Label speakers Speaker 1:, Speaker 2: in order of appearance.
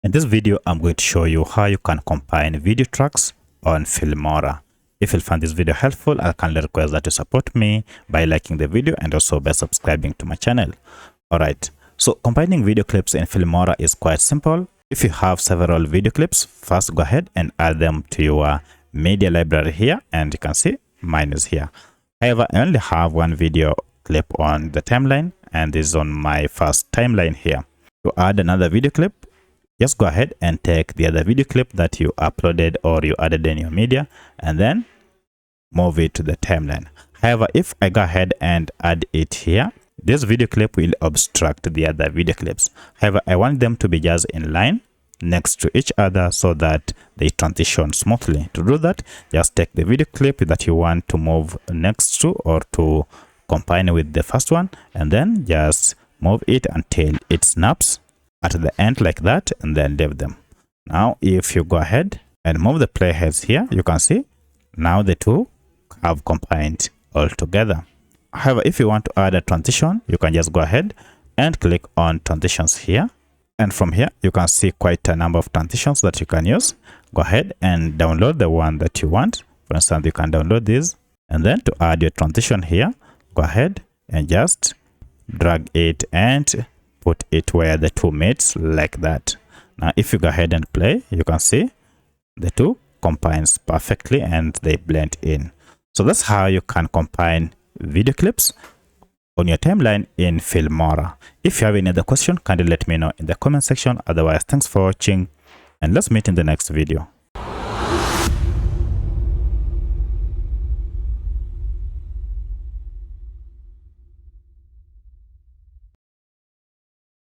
Speaker 1: In this video, I'm going to show you how you can combine video tracks on Filmora. If you find this video helpful, I kindly request that you support me by liking the video and also by subscribing to my channel. Alright, so combining video clips in Filmora is quite simple. If you have several video clips, first go ahead and add them to your media library here, and you can see mine is here. However, I only have one video clip on the timeline, and this is on my first timeline here. To add another video clip, just go ahead and take the other video clip that you uploaded or you added in your media and then move it to the timeline. However, if I go ahead and add it here, this video clip will obstruct the other video clips. However, I want them to be just in line next to each other so that they transition smoothly. To do that, just take the video clip that you want to move next to or to combine with the first one, and then just move it until it snaps at the end like that, and then leave them. Now, if you go ahead and move the playheads here, you can see now the two have combined all together. However, if you want to add a transition, you can just go ahead and click on transitions here. And from here, you can see quite a number of transitions that you can use. Go ahead and download the one that you want. For instance, you can download this. And then to add your transition here, go ahead and just drag it and put it where the two meets like that. Now, if you go ahead and play, you can see the two combines perfectly and they blend in. So that's how you can combine video clips on your timeline in Filmora. If you have any other question, kindly let me know in the comment section. Otherwise, thanks for watching and let's meet in the next video.